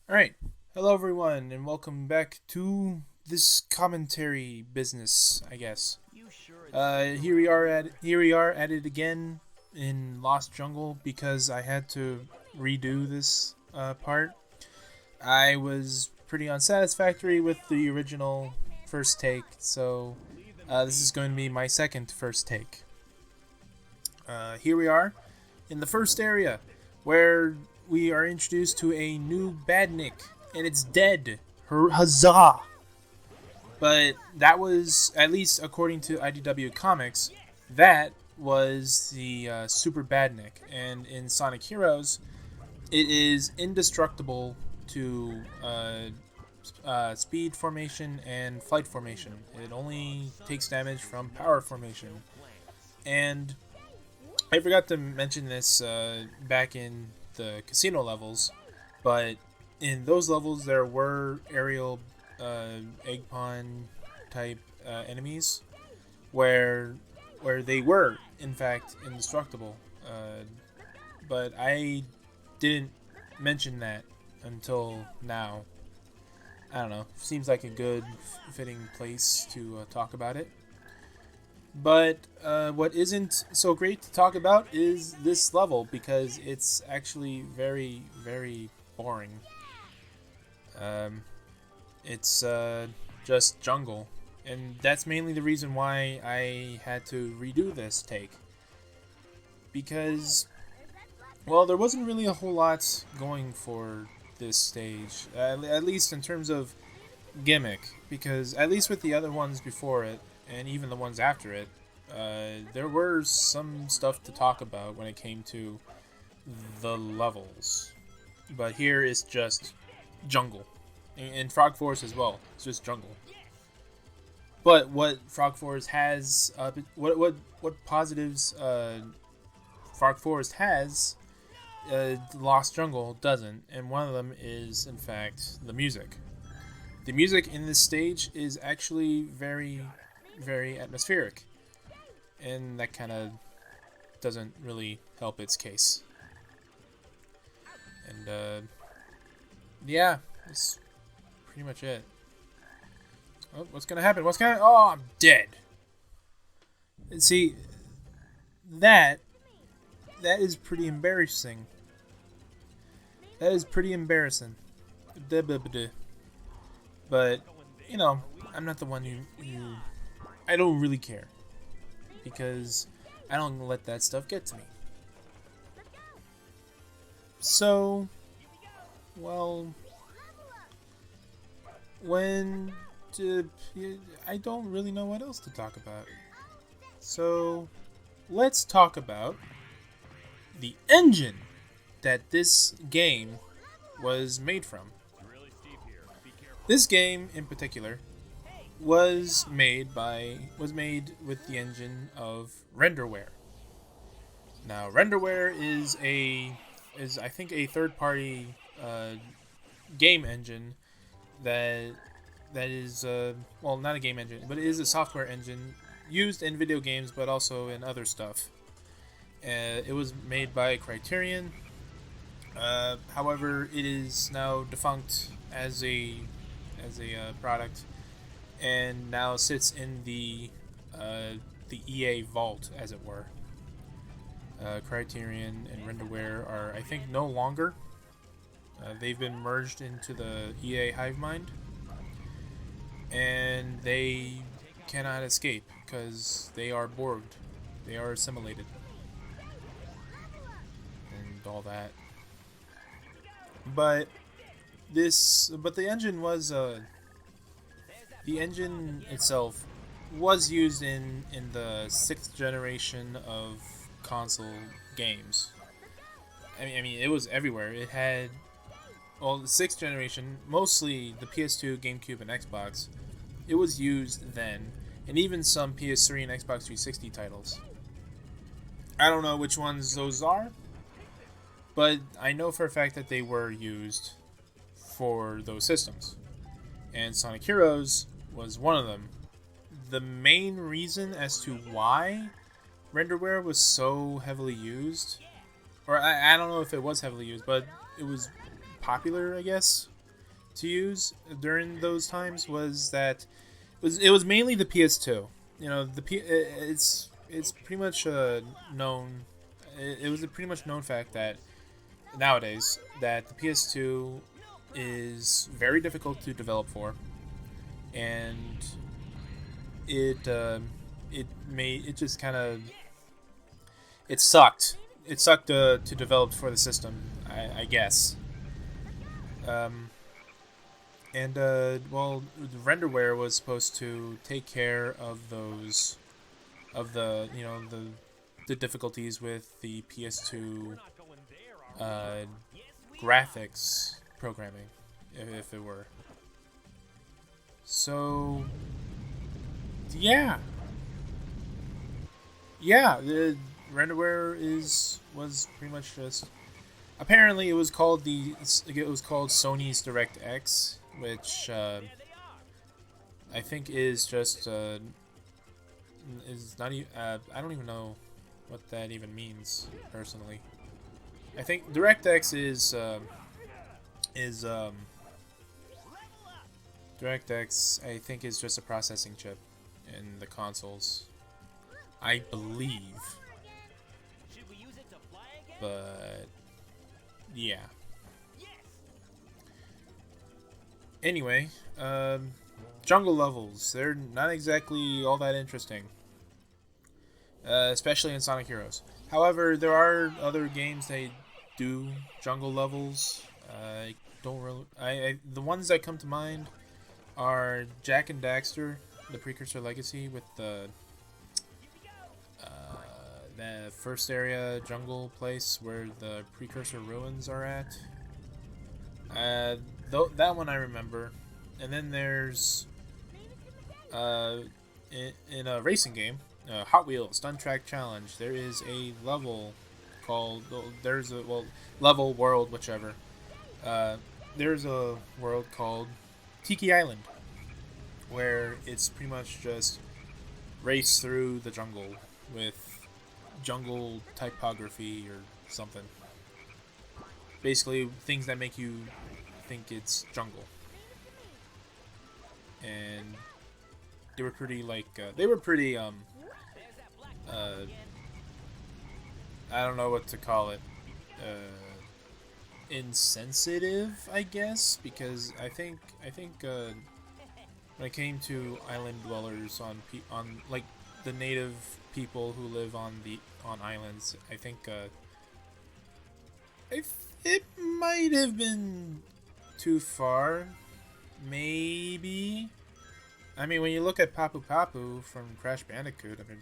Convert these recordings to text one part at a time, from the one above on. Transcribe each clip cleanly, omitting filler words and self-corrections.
Alright, hello everyone, and welcome back to this commentary business, I guess. Here we are at it again in Lost Jungle because I had to redo this part. I was pretty unsatisfactory with the original first take, so this is going to be my second first take. Here we are in the first area, where we are introduced to a new badnik, and it's dead. Huzzah! But that was, at least according to IDW Comics, that was the Super Badnik. And in Sonic Heroes, it is indestructible to speed formation and flight formation. It only takes damage from power formation. And I forgot to mention this back in the casino levels, but in those levels there were aerial egg pawn type enemies where they were in fact indestructible, but I didn't mention that until now. I don't know. Seems like a good fitting place to talk about it. But what isn't so great to talk about is this level because it's actually very, very boring. Um, it's just jungle. And that's mainly the reason why I had to redo this take. Because, well, there wasn't really a whole lot going for this stage. At least in terms of gimmick. Because, at least with the other ones before it, and even the ones after it, there were some stuff to talk about when it came to the levels. But here it's just jungle. And Frog Forest as well. It's just jungle. But what Frog Forest has, what positives Frog Forest has, Lost Jungle doesn't, and one of them is, in fact, the music. The music in this stage is actually very, very atmospheric, and that kind of doesn't really help its case. And yeah, that's pretty much it. Oh, what's gonna happen? Oh, I'm dead. And see, that is pretty embarrassing. That is pretty embarrassing. But you know, I'm not the one who I don't really care because I don't let that stuff get to me. So, well, when I don't really know what else to talk about. So, let's talk about the engine that this game was made from. This game in particular was made with the engine of Renderware. Now, Renderware is I think a third-party game engine that is well, not a game engine, but it is a software engine used in video games, but also in other stuff. It was made by Criterion. However, it is now defunct as a product, and now sits in the EA vault, as it were. Criterion and Renderware are, I think, no longer. They've been merged into the EA hive mind, and they cannot escape because they are Borged. They are assimilated, and all that. But the engine was the engine itself was used in the 6th generation of console games. I mean, it was everywhere. It had, well, the 6th generation, mostly the PS2, GameCube, and Xbox. It was used then, and even some PS3 and Xbox 360 titles. I don't know which ones those are, but I know for a fact that they were used for those systems. And Sonic Heroes was one of them. The main reason as to why Renderware was so heavily used, or I don't know if it was heavily used, but it was popular, I guess, to use during those times was that it was mainly the PS2. You know, it's pretty much known. It was a pretty much known fact that nowadays that the PS2 is very difficult to develop for, and it just kind of it sucked. It sucked to develop for the system, I guess. Um, and well, the renderware was supposed to take care of those of the difficulties with the PS2 uh, graphics programming, if it were. So yeah, yeah, the renderware was pretty much just. Apparently, it was called Sony's DirectX, which I think is just is not even. I don't even know what that even means personally. I think DirectX is DirectX. I think is just a processing chip in the consoles. I believe, but yeah. Anyway, jungle levels. They're not exactly all that interesting, especially in Sonic Heroes. However, there are other games that do jungle levels. I don't really. The ones that come to mind are Jack and Daxter, the Precursor Legacy, with the first area jungle place where the Precursor Ruins are at. That one I remember. And then there's in a racing game, Hot Wheels Stunt Track Challenge. There is a level called level world whichever. There's a world called Tiki Island, where it's pretty much just race through the jungle with jungle typography or something. Basically, things that make you think it's jungle. And they were pretty I don't know what to call it. Insensitive, I guess, because I think when it came to island dwellers on like the native people who live on islands, I think it might have been too far, maybe. I mean, when you look at Papu Papu from Crash Bandicoot, I mean,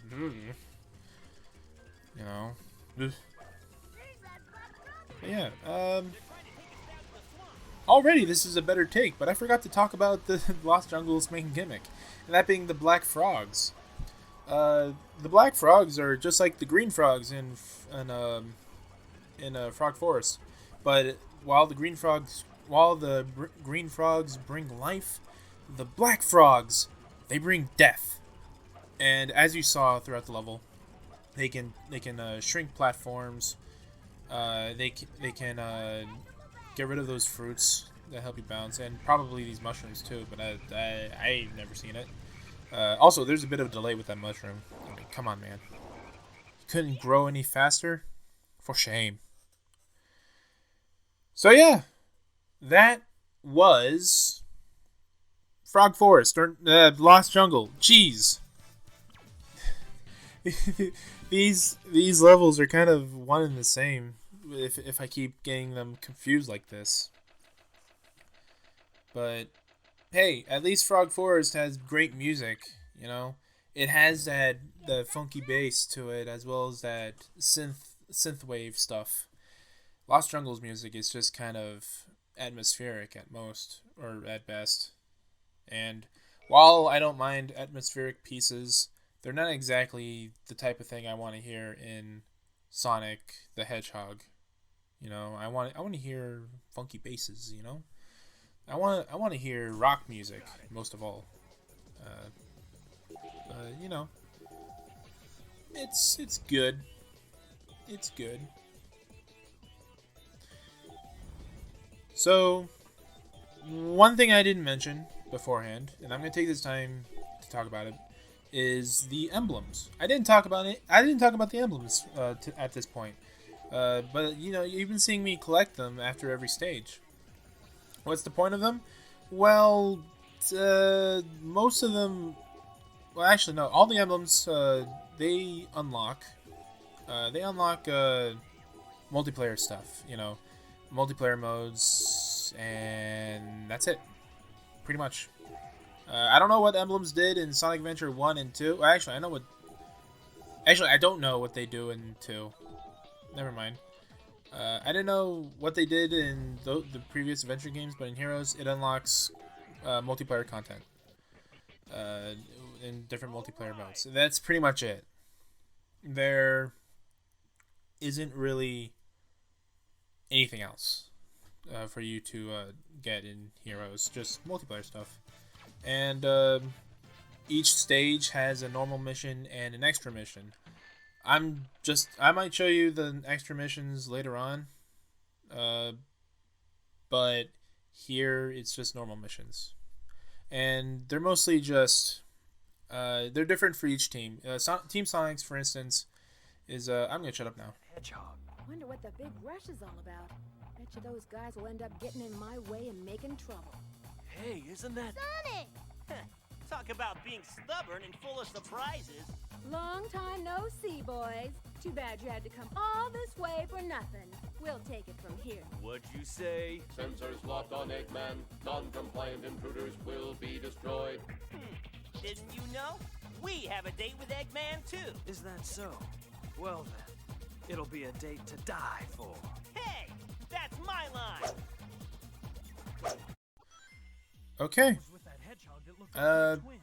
you know, but yeah. Already, this is a better take, but I forgot to talk about the Lost Jungle's main gimmick, and that being the Black Frogs. The Black Frogs are just like the Green Frogs in Frog Forest, but while the Green Frogs bring life, the Black Frogs, they bring death. And as you saw throughout the level, they can shrink platforms. They can get rid of those fruits that help you bounce, and probably these mushrooms too. But I've never seen it. Also, there's a bit of a delay with that mushroom. I mean, come on, man. You couldn't grow any faster? For shame. So yeah, that was Frog Forest or Lost Jungle. Jeez. these levels are kind of one and the same if I keep getting them confused like this. But hey, at least Frog Forest has great music, you know. It has the funky bass to it as well as that synthwave stuff. Lost Jungle's music is just kind of atmospheric at most or at best. And while I don't mind atmospheric pieces, they're not exactly the type of thing I want to hear in Sonic the Hedgehog. You know, I want to hear funky basses, you know? I want to hear rock music most of all. You know, it's good. It's good. So one thing I didn't mention beforehand, and I'm going to take this time to talk about it, is the emblems. I didn't talk about it. I didn't talk about the emblems at this point. But you know, you've been seeing me collect them after every stage. What's the point of them? Well, most of them. Well, actually, no. All the emblems they unlock. They unlock multiplayer stuff. You know, multiplayer modes, and that's it. Pretty much. I don't know what emblems did in Sonic Adventure 1 and 2. Well, actually, I know what. Actually, I don't know what they do in 2. Never mind. I didn't know what they did in the previous adventure games, but in Heroes, it unlocks multiplayer content in different multiplayer modes. So that's pretty much it. There isn't really anything else for you to get in Heroes, just multiplayer stuff. And each stage has a normal mission and an extra mission. I might show you the extra missions later on, but here it's just normal missions, and they're mostly just they're different for each team. Team Sonic's, for instance, is I'm gonna shut up now. Hedgehog. Wonder what the big rush is all about. Bet you those guys will end up getting in my way and making trouble. Hey, isn't that Sonic! Talk about being stubborn and full of surprises. Long time no see, boys. Too bad you had to come all this way for nothing. We'll take it from here. What'd you say? Sensors locked on Eggman. Non-compliant intruders will be destroyed. Didn't you know? We have a date with Eggman, too. Is that so? Well then, it'll be a date to die for. Hey, that's my line. Okay. With that hedgehog that looked like a twin.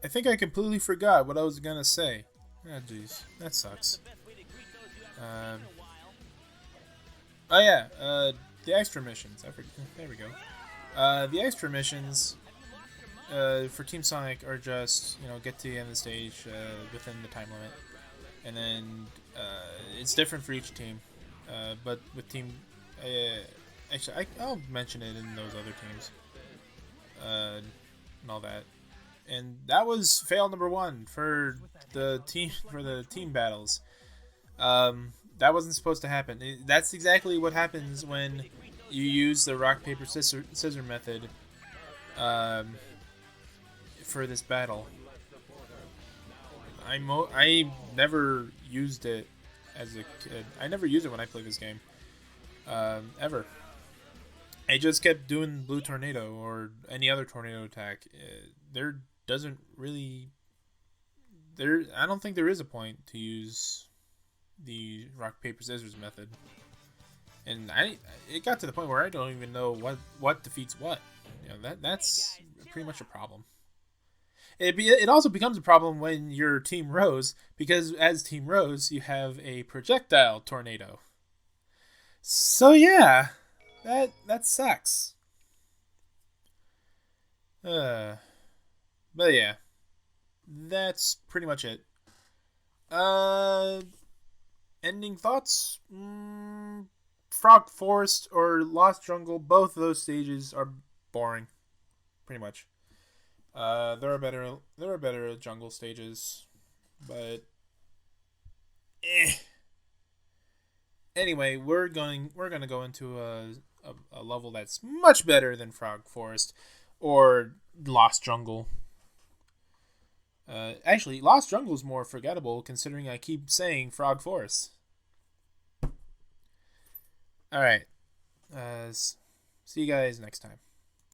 I think I completely forgot what I was gonna say. Ah, jeez, that sucks. Oh yeah, the extra missions. There we go. The extra missions for Team Sonic are just, you know, get to the end of the stage within the time limit, and then it's different for each team. But with Team, actually, I'll mention it in those other teams and all that. And that was fail number 1 for the team battles. That wasn't supposed to happen. That's exactly what happens when you use the rock paper scissor method for this battle. I never used it as a kid. I never used it when I played this game. Ever. I just kept doing Blue Tornado or any other tornado attack. I don't think there is a point to use the rock paper scissors method, and it got to the point where I don't even know what defeats what. You know, that's pretty much a problem. It also becomes a problem when you're Team Rose, because as Team Rose you have a projectile tornado. So yeah, that sucks. But yeah, that's pretty much it. Ending thoughts? Frog Forest or Lost Jungle, both of those stages are boring. Pretty much. There are better jungle stages, but anyway, we're gonna go into a level that's much better than Frog Forest or Lost Jungle. Actually, Lost Jungle is more forgettable considering I keep saying Frog Forest. Alright. See you guys next time.